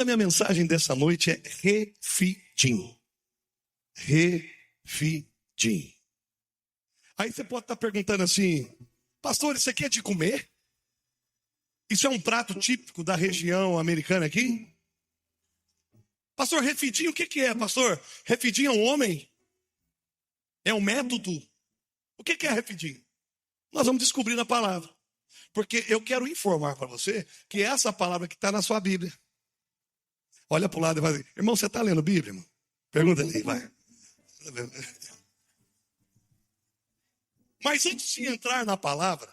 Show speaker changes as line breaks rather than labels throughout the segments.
A minha mensagem dessa noite é refidim. Refidim. Aí você pode estar perguntando assim, pastor, isso aqui é de comer? Isso é um prato típico da região americana aqui? Pastor, refidim, o que é, pastor? Refidim é um homem? É um método? O que é refidim? Nós vamos descobrir na palavra. Porque eu quero informar para você que essa palavra que está na sua Bíblia. Olha para o lado e vai dizer, irmão, você está lendo Bíblia, irmão? Pergunta ali, vai. Mas antes de entrar na palavra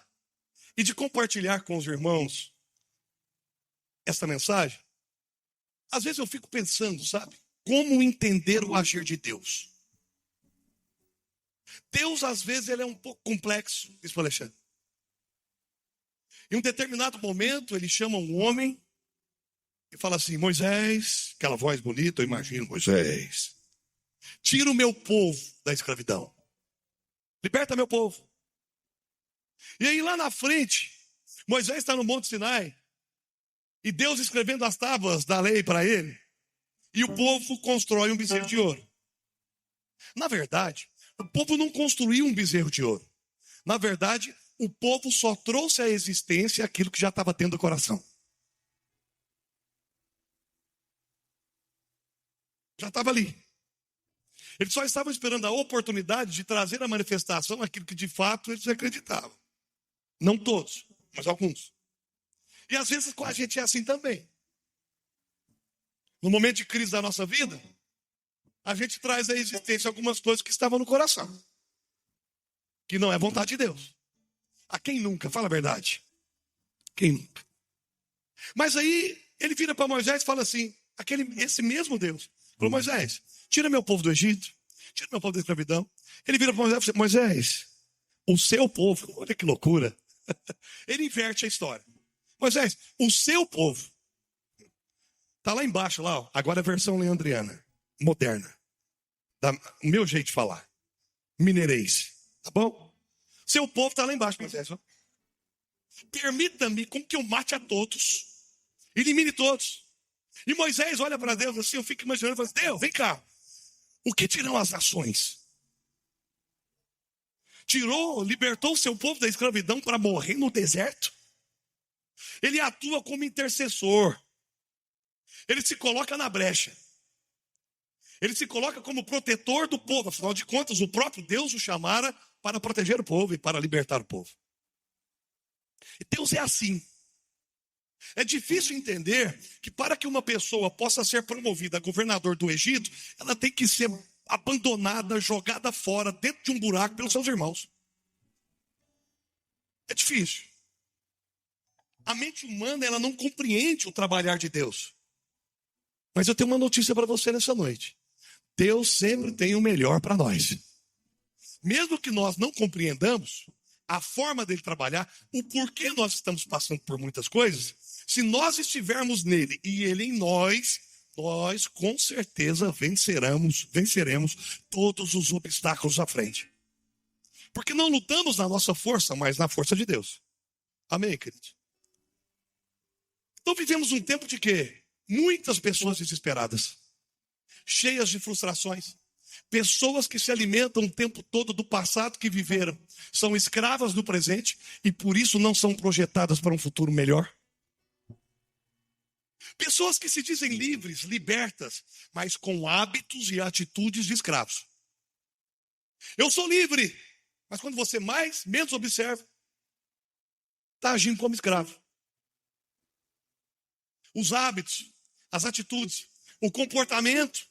e de compartilhar com os irmãos essa mensagem, às vezes eu fico pensando, sabe? Como entender o agir de Deus? Deus, às vezes, ele é um pouco complexo, disse o Alexandre. Em um determinado momento, ele chama um homem e fala assim, Moisés, aquela voz bonita, eu imagino, Moisés, tira o meu povo da escravidão. Liberta meu povo. E aí lá na frente, Moisés está no Monte Sinai, e Deus escrevendo as tábuas da lei para ele, e o povo constrói um bezerro de ouro. Na verdade, o povo não construiu um bezerro de ouro. Na verdade, o povo só trouxe à existência aquilo que já estava dentro do coração. Já estava ali. Eles só estavam esperando a oportunidade de trazer à manifestação aquilo que de fato eles acreditavam. Não todos, mas alguns. E às vezes com a gente é assim também. No momento de crise da nossa vida, a gente traz à existência algumas coisas que estavam no coração. Que não é vontade de Deus. A quem nunca? Fala a verdade. Quem nunca? Mas aí ele vira para Moisés e fala assim, esse mesmo Deus, falou, Moisés, tira meu povo do Egito, tira meu povo da escravidão. Ele vira para Moisés e fala, Moisés, o seu povo, olha que loucura. Ele inverte a história. Moisés, o seu povo, está lá embaixo, lá, ó, agora a versão leandriana, moderna. O meu jeito de falar. Mineirês, tá bom? Seu povo está lá embaixo, Moisés. Ó. Permita-me com que eu mate a todos. Elimine todos. E Moisés olha para Deus assim, eu fico imaginando, falo, Deus, vem cá. O que dirão as nações? Libertou o seu povo da escravidão para morrer no deserto? Ele atua como intercessor. Ele se coloca na brecha. Ele se coloca como protetor do povo. Afinal de contas, o próprio Deus o chamara para proteger o povo e para libertar o povo. E Deus é assim. É difícil entender que para que uma pessoa possa ser promovida a governador do Egito, ela tem que ser abandonada, jogada fora, dentro de um buraco pelos seus irmãos. É difícil. A mente humana, ela não compreende o trabalhar de Deus. Mas eu tenho uma notícia para você nessa noite. Deus sempre tem o melhor para nós. Mesmo que nós não compreendamos a forma dele trabalhar, o porquê nós estamos passando por muitas coisas, se nós estivermos nele e ele em nós com certeza venceremos todos os obstáculos à frente. Porque não lutamos na nossa força, mas na força de Deus. Amém, querido? Então vivemos um tempo de quê? Muitas pessoas desesperadas, cheias de frustrações, pessoas que se alimentam o tempo todo do passado que viveram, são escravas do presente e por isso não são projetadas para um futuro melhor. Pessoas que se dizem livres, libertas, mas com hábitos e atitudes de escravos. Eu sou livre, mas quando você menos observa, está agindo como escravo. Os hábitos, as atitudes, o comportamento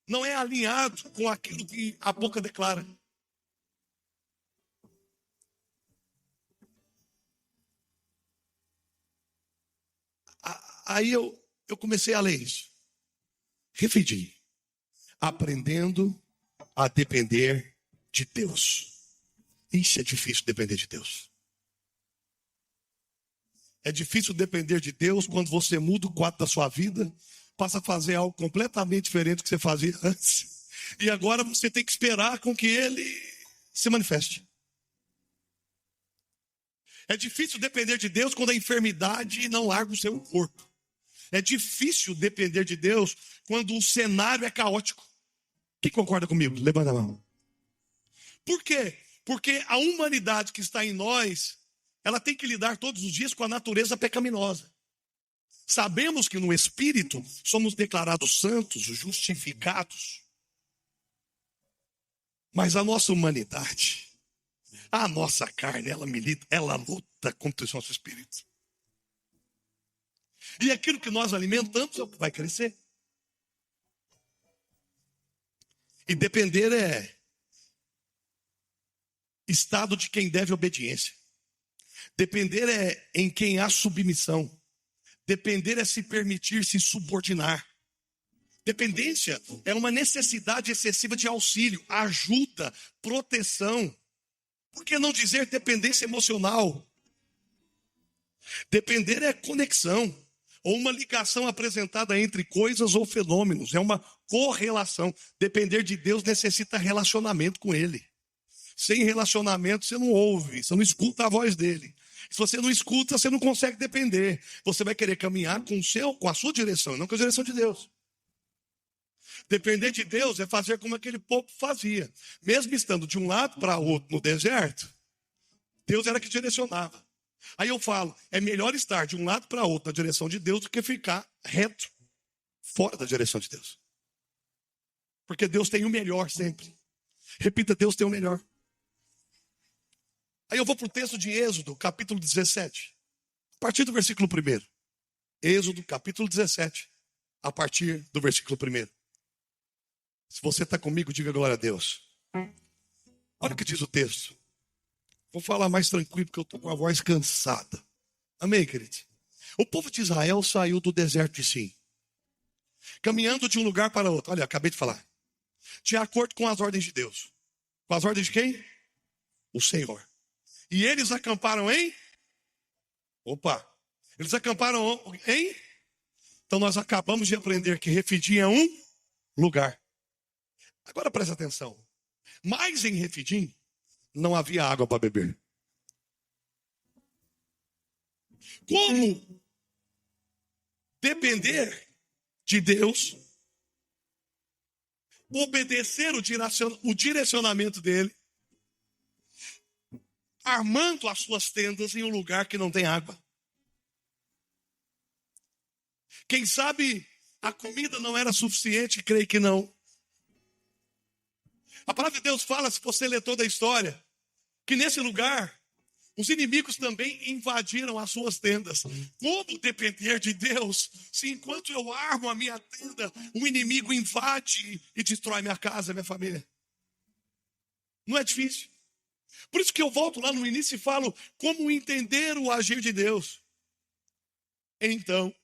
não é alinhado com aquilo que a boca declara. Aí eu comecei a ler isso. Refleti. Aprendendo a depender de Deus. Isso é difícil depender de Deus. É difícil depender de Deus quando você muda o quadro da sua vida, passa a fazer algo completamente diferente do que você fazia antes. E agora você tem que esperar com que ele se manifeste. É difícil depender de Deus quando a enfermidade não larga o seu corpo. É difícil depender de Deus quando o cenário é caótico. Quem concorda comigo? Levanta a mão. Por quê? Porque a humanidade que está em nós, ela tem que lidar todos os dias com a natureza pecaminosa. Sabemos que no Espírito somos declarados santos, justificados. Mas a nossa humanidade, a nossa carne, ela luta contra o nosso espírito. E aquilo que nós alimentamos é o que vai crescer. E depender é estado de quem deve obediência. Depender é em quem há submissão. Depender é se permitir se subordinar. Dependência é uma necessidade excessiva de auxílio, ajuda, proteção. Por que não dizer dependência emocional? Depender é conexão, ou uma ligação apresentada entre coisas ou fenômenos. É uma correlação. Depender de Deus necessita relacionamento com Ele. Sem relacionamento você não ouve, você não escuta a voz dele. Se você não escuta, você não consegue depender. Você vai querer caminhar com a sua direção, não com a direção de Deus. Depender de Deus é fazer como aquele povo fazia. Mesmo estando de um lado para outro no deserto, Deus era que direcionava. Aí eu falo, é melhor estar de um lado para outro na direção de Deus do que ficar reto, fora da direção de Deus. Porque Deus tem o melhor sempre. Repita, Deus tem o melhor. Aí eu vou para o texto de Êxodo, capítulo 17. A partir do versículo 1. Êxodo, capítulo 17. A partir do versículo 1. Se você está comigo, diga glória a Deus. Olha o que diz o texto. Vou falar mais tranquilo, porque eu estou com a voz cansada. Amém, querido? O povo de Israel saiu do deserto de Sim, caminhando de um lugar para outro. Olha, acabei de falar. De acordo com as ordens de Deus. Com as ordens de quem? O Senhor. E eles acamparam em? Opa! Eles acamparam em? Então nós acabamos de aprender que Refidim é um lugar. Agora presta atenção. Mas em Refidim não havia água para beber. Como depender de Deus, obedecer o direcionamento dele, armando as suas tendas em um lugar que não tem água. Quem sabe a comida não era suficiente, creio que não. A palavra de Deus fala, se você ler toda a história, que nesse lugar, os inimigos também invadiram as suas tendas. Como depender de Deus, se enquanto eu armo a minha tenda, o inimigo invade e destrói minha casa, minha família? Não é difícil. Por isso que eu volto lá no início e falo como entender o agir de Deus. Então,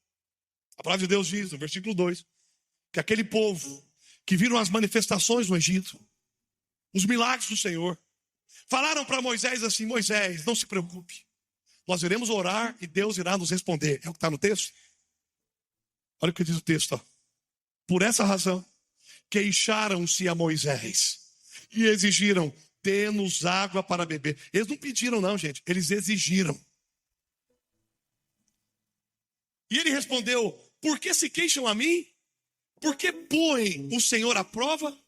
a palavra de Deus diz, no versículo 2, que aquele povo que viram as manifestações no Egito, os milagres do Senhor, falaram para Moisés assim: Moisés, não se preocupe, nós iremos orar e Deus irá nos responder. É o que está no texto? Olha o que diz o texto. Ó. Por essa razão, queixaram-se a Moisés e exigiram: dê-nos água para beber. Eles não pediram não, gente, eles exigiram. E ele respondeu: por que se queixam a mim? Por que põe o Senhor à prova?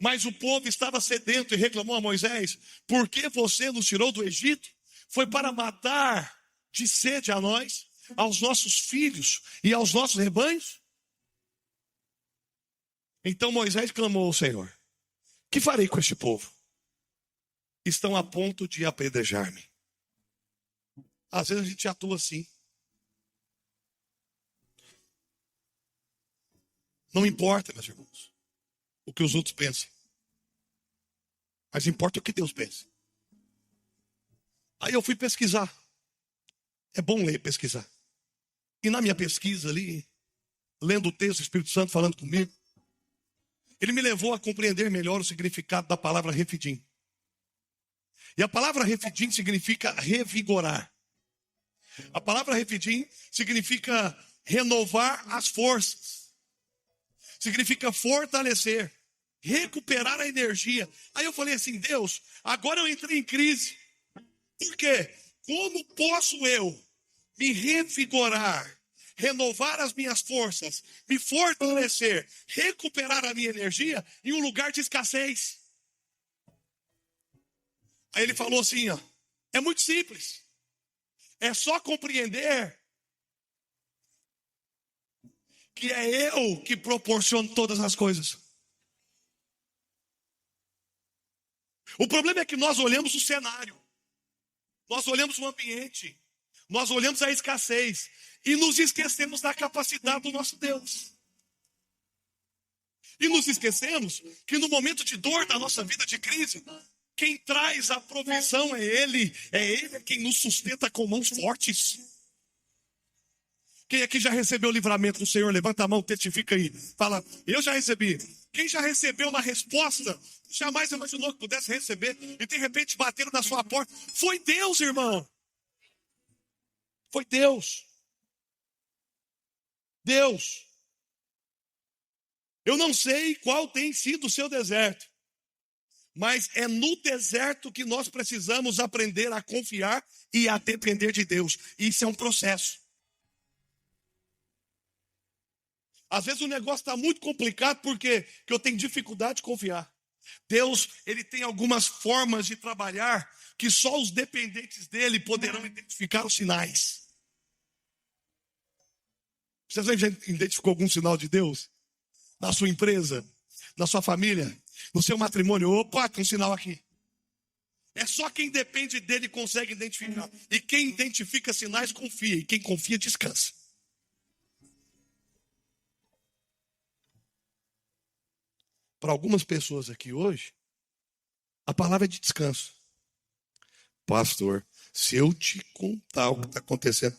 Mas o povo estava sedento e reclamou a Moisés: por que você nos tirou do Egito? Foi para matar de sede a nós, aos nossos filhos e aos nossos rebanhos? Então Moisés clamou ao Senhor: que farei com este povo? Estão a ponto de apedrejar-me. Às vezes a gente atua assim. Não importa, meus irmãos, o que os outros pensam. Mas importa o que Deus pensa. Aí eu fui pesquisar. É bom ler, pesquisar. E na minha pesquisa ali, lendo o texto, o Espírito Santo falando comigo, ele me levou a compreender melhor o significado da palavra refidim. E a palavra refidim significa revigorar. A palavra refidim significa renovar as forças. Significa fortalecer, recuperar a energia. Aí eu falei assim: Deus, agora eu entrei em crise. Por quê? Como posso eu me revigorar, renovar as minhas forças, me fortalecer, recuperar a minha energia em um lugar de escassez. Aí ele falou assim, ó, é muito simples. É só compreender que é eu que proporciono todas as coisas. O problema é que nós olhamos o cenário, nós olhamos o ambiente, nós olhamos a escassez e nos esquecemos da capacidade do nosso Deus. E nos esquecemos que no momento de dor da nossa vida, de crise, quem traz a provisão é Ele quem nos sustenta com mãos fortes. Quem aqui já recebeu o livramento do Senhor? Levanta a mão, testifica aí. Fala, eu já recebi. Quem já recebeu uma resposta, jamais imaginou que pudesse receber, e de repente bateram na sua porta. Foi Deus, irmão. Foi Deus. Deus. Eu não sei qual tem sido o seu deserto, mas é no deserto que nós precisamos aprender a confiar e a depender de Deus. Isso é um processo. Às vezes o negócio está muito complicado porque eu tenho dificuldade de confiar. Deus, ele tem algumas formas de trabalhar que só os dependentes dele poderão identificar os sinais. Você já identificou algum sinal de Deus? Na sua empresa, na sua família, no seu matrimônio? Opa, tem um sinal aqui. É só quem depende dele consegue identificar. E quem identifica sinais confia. E quem confia descansa. Para algumas pessoas aqui hoje, a palavra é de descanso. Pastor, se eu te contar o que está acontecendo,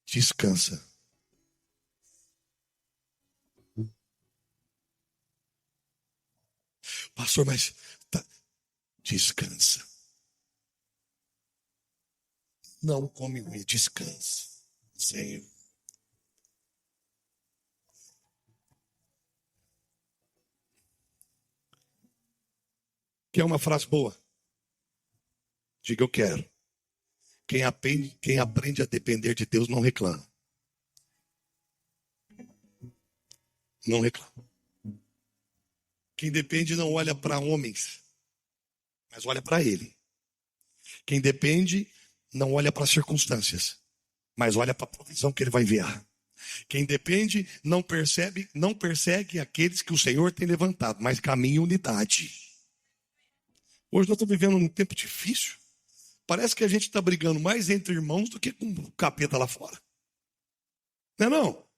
descansa. Pastor, mas descansa. Não come ruim, descansa. Senhor. Quer uma frase boa? Diga, eu quero. Quem aprende a depender de Deus não reclama. Não reclama. Quem depende não olha para homens, mas olha para Ele. Quem depende não olha para circunstâncias, mas olha para a provisão que Ele vai enviar. Quem depende não persegue aqueles que o Senhor tem levantado, mas caminha em unidade. Hoje nós estamos vivendo um tempo difícil. Parece que a gente está brigando mais entre irmãos do que com o capeta lá fora. Não é não?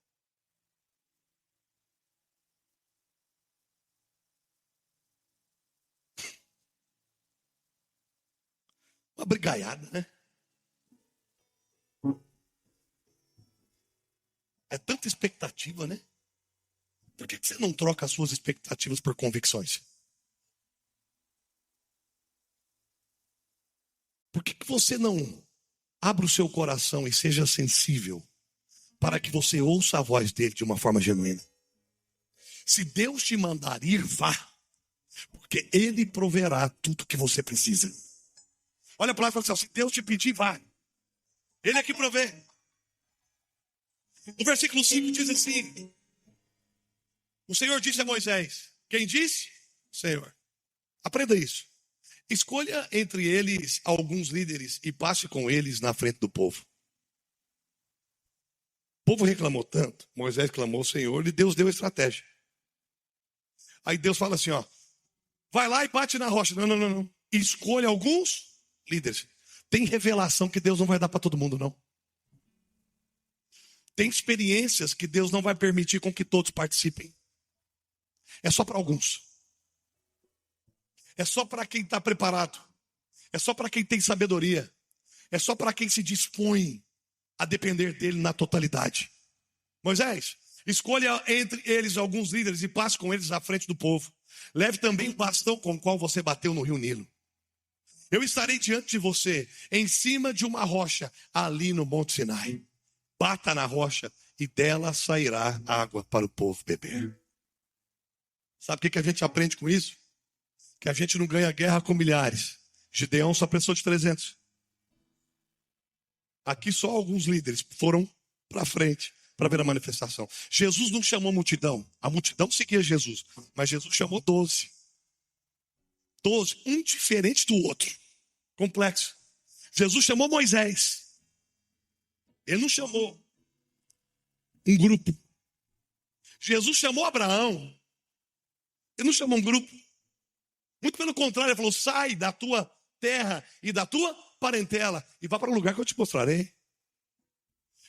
Uma brigaiada, né? É tanta expectativa, né? Por que você não troca as suas expectativas por convicções? Por que você não abre o seu coração e seja sensível para que você ouça a voz dele de uma forma genuína? Se Deus te mandar ir, vá, porque ele proverá tudo que você precisa. Olha para lá e fala assim, se Deus te pedir, vá. Ele é que provê. No versículo 5 diz assim, o Senhor disse a Moisés, quem disse? Senhor. Aprenda isso. Escolha entre eles alguns líderes e passe com eles na frente do povo. O povo reclamou tanto, Moisés clamou ao Senhor e Deus deu a estratégia. Aí Deus fala assim, ó, vai lá e bate na rocha. Não. Escolha alguns líderes. Tem revelação que Deus não vai dar para todo mundo, não. Tem experiências que Deus não vai permitir com que todos participem. É só para alguns. É só para quem está preparado. É só para quem tem sabedoria. É só para quem se dispõe a depender dele na totalidade. Moisés, escolha entre eles alguns líderes e passe com eles à frente do povo. Leve também o bastão com o qual você bateu no rio Nilo. Eu estarei diante de você, em cima de uma rocha, ali no Monte Sinai. Bata na rocha e dela sairá água para o povo beber. Sabe o que a gente aprende com isso? Que a gente não ganha guerra com milhares. Gideão só precisou de 300. Aqui só alguns líderes foram para frente para ver a manifestação. Jesus não chamou a multidão seguia Jesus, mas Jesus chamou 12. 12, um diferente do outro. Complexo. Jesus chamou Moisés. Ele não chamou um grupo. Jesus chamou Abraão. Ele não chamou um grupo. Muito pelo contrário, ele falou: sai da tua terra e da tua parentela e vá para o lugar que eu te mostrarei.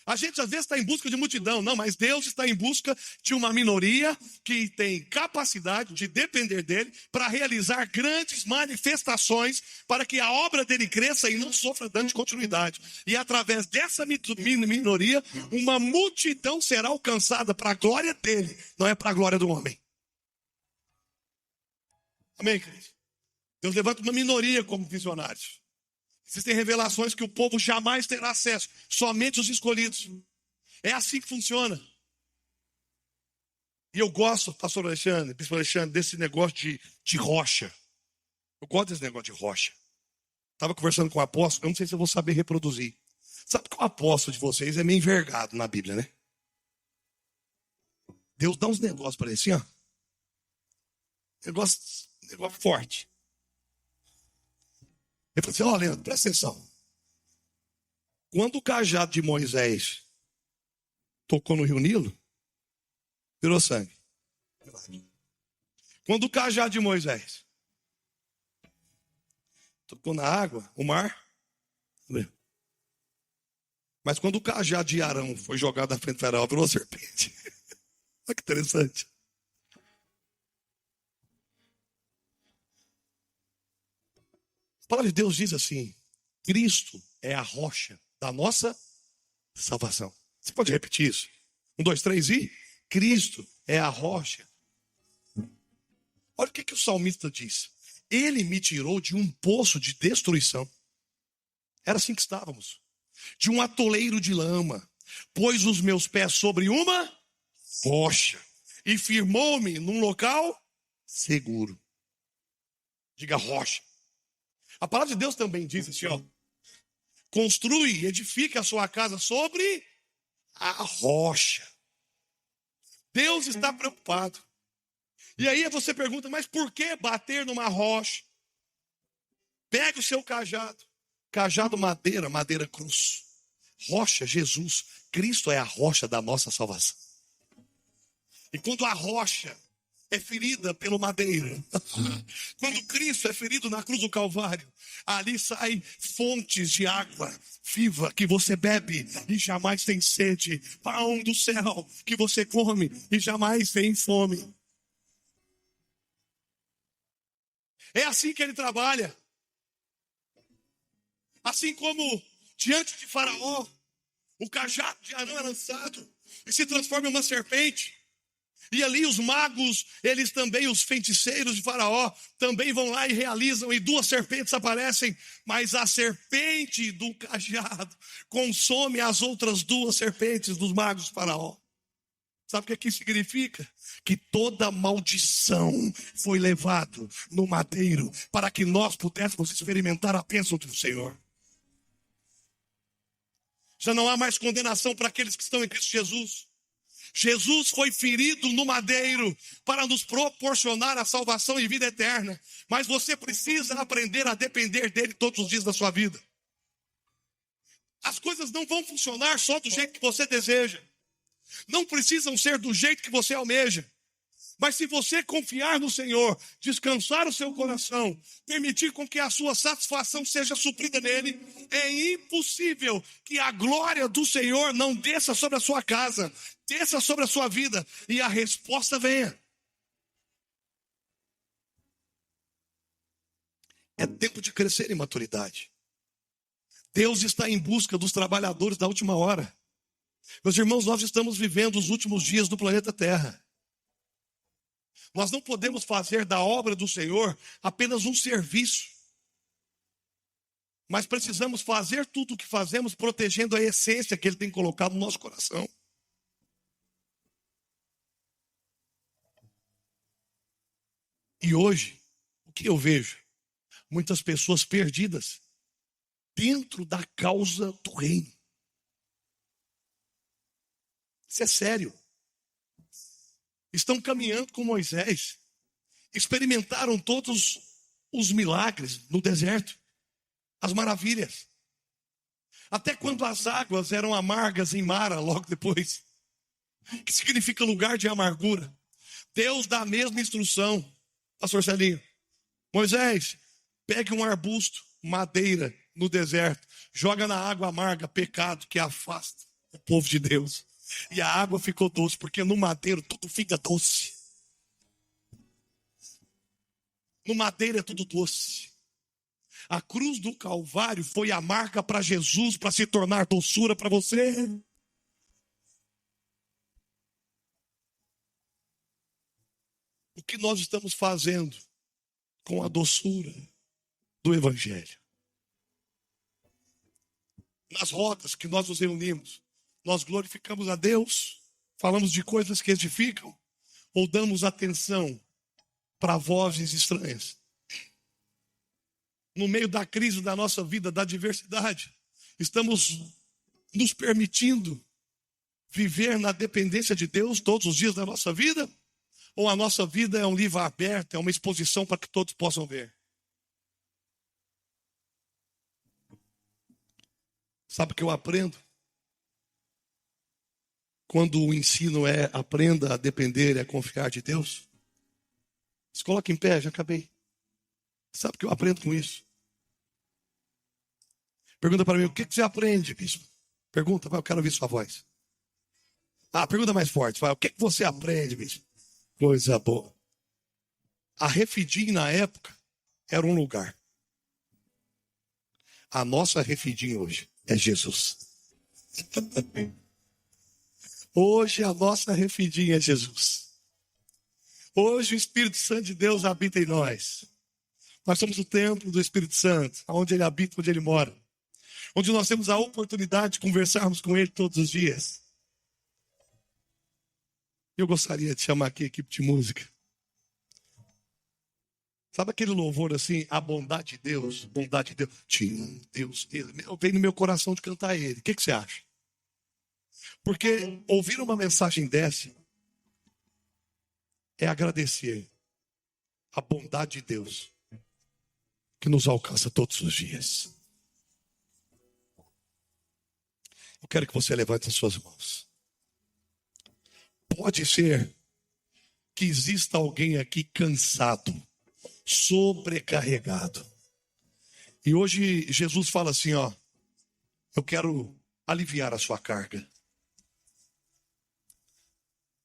A gente às vezes está em busca de multidão, não, mas Deus está em busca de uma minoria que tem capacidade de depender dele para realizar grandes manifestações para que a obra dele cresça e não sofra dano de continuidade. E através dessa minoria, uma multidão será alcançada para a glória dele, não é para a glória do homem. Amém, querido? Deus levanta uma minoria como visionários. Existem revelações que o povo jamais terá acesso, somente os escolhidos. É assim que funciona. E eu gosto, pastor Alexandre, bispo Alexandre, desse negócio de rocha. Eu gosto desse negócio de rocha. Estava conversando com o apóstolo, eu não sei se eu vou saber reproduzir. Sabe que o apóstolo de vocês é meio envergado na Bíblia, né? Deus dá uns negócios para ele assim, ó. Negócio forte. Ele falou assim: ó, Leandro, presta atenção. Quando o cajado de Moisés tocou no rio Nilo, virou sangue. Quando o cajado de Moisés tocou na água, o mar, mas quando o cajado de Arão foi jogado na frente do faraó, virou serpente. Olha que interessante. A palavra de Deus diz assim: Cristo é a rocha da nossa salvação. Você pode repetir isso? 1, 2, 3 e... Cristo é a rocha. Olha o que o salmista diz. Ele me tirou de um poço de destruição. Era assim que estávamos. De um atoleiro de lama. Pôs os meus pés sobre uma rocha. E firmou-me num local seguro. Diga rocha. A palavra de Deus também diz assim, ó: construi e edifica a sua casa sobre a rocha. Deus está preocupado. E aí você pergunta: mas por que bater numa rocha? Pega o seu cajado. Cajado madeira, madeira cruz. Rocha, Jesus. Cristo é a rocha da nossa salvação. E quando a rocha é ferida pelo madeiro, quando Cristo é ferido na cruz do Calvário, ali saem fontes de água viva que você bebe e jamais tem sede, pão do céu que você come e jamais tem fome. É assim que ele trabalha. Assim como diante de Faraó, o cajado de Arão é lançado e se transforma em uma serpente. E ali os magos, eles também, os feiticeiros de Faraó, também vão lá e realizam, e 2 serpentes aparecem, mas a serpente do cajado consome as outras 2 serpentes dos magos de Faraó. Sabe o que isso significa? Que toda maldição foi levada no madeiro para que nós pudéssemos experimentar a bênção do Senhor. Já não há mais condenação para aqueles que estão em Cristo Jesus. Jesus foi ferido no madeiro para nos proporcionar a salvação e vida eterna. Mas você precisa aprender a depender dele todos os dias da sua vida. As coisas não vão funcionar só do jeito que você deseja. Não precisam ser do jeito que você almeja. Mas se você confiar no Senhor, descansar o seu coração, permitir com que a sua satisfação seja suprida nele, é impossível que a glória do Senhor não desça sobre a sua casa, desça sobre a sua vida e a resposta venha. É tempo de crescer em maturidade. Deus está em busca dos trabalhadores da última hora. Meus irmãos, nós estamos vivendo os últimos dias do planeta Terra. Nós não podemos fazer da obra do Senhor apenas um serviço. Mas precisamos fazer tudo o que fazemos protegendo a essência que Ele tem colocado no nosso coração. E hoje, o que eu vejo? Muitas pessoas perdidas dentro da causa do reino. Isso é sério. Estão caminhando com Moisés. Experimentaram todos os milagres no deserto. As maravilhas. Até quando as águas eram amargas em Mara, logo depois. Que significa lugar de amargura. Deus dá a mesma instrução. Pastor Celinho. Moisés, pegue um arbusto, madeira, no deserto. Joga na água amarga, pecado que afasta o povo de Deus. E a água ficou doce, porque no madeiro tudo fica doce. No madeiro é tudo doce. A cruz do Calvário foi a marca para Jesus, para se tornar doçura para você. O que nós estamos fazendo com a doçura do Evangelho? Nas rodas que nós nos reunimos, nós glorificamos a Deus, falamos de coisas que edificam, ou damos atenção para vozes estranhas? No meio da crise da nossa vida, da diversidade, estamos nos permitindo viver na dependência de Deus todos os dias da nossa vida? Ou a nossa vida é um livro aberto, é uma exposição para que todos possam ver? Sabe o que eu aprendo? Quando o ensino é aprenda a depender e a confiar de Deus. Se coloca em pé, já acabei. Sabe o que eu aprendo com isso? Pergunta para mim, o que você aprende, bispo? Pergunta, vai, eu quero ouvir sua voz. Pergunta mais forte, vai, o que você aprende, bispo? Coisa boa. A Refidim na época era um lugar. A nossa Refidim hoje é Jesus. Hoje a nossa Refidim é Jesus. Hoje o Espírito Santo de Deus habita em nós. Nós somos o templo do Espírito Santo, onde ele habita, onde ele mora. Onde nós temos a oportunidade de conversarmos com ele todos os dias. Eu gostaria de chamar aqui a equipe de música. Sabe aquele louvor assim, a bondade de Deus, bondade de Deus. Deus, eu venho no meu coração de cantar ele. O que você acha? Porque ouvir uma mensagem dessa é agradecer a bondade de Deus que nos alcança todos os dias. Eu quero que você levante as suas mãos. Pode ser que exista alguém aqui cansado, sobrecarregado. E hoje Jesus fala assim, eu quero aliviar a sua carga.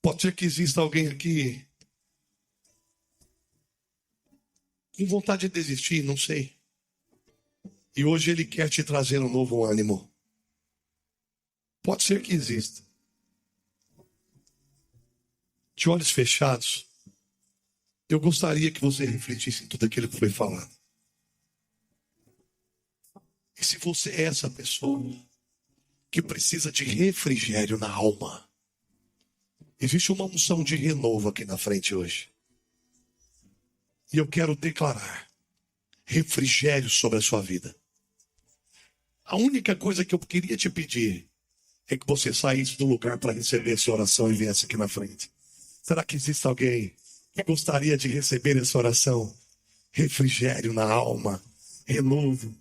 Pode ser que exista alguém aqui com vontade de desistir, não sei. E hoje ele quer te trazer um novo ânimo. Pode ser que exista. De olhos fechados, eu gostaria que você refletisse em tudo aquilo que foi falado. E se você é essa pessoa que precisa de refrigério na alma, existe uma unção de renovo aqui na frente hoje. E eu quero declarar refrigério sobre a sua vida. A única coisa que eu queria te pedir é que você saísse do lugar para receber essa oração e viesse aqui na frente. Será que existe alguém que gostaria de receber essa oração? Refrigério na alma, renovo.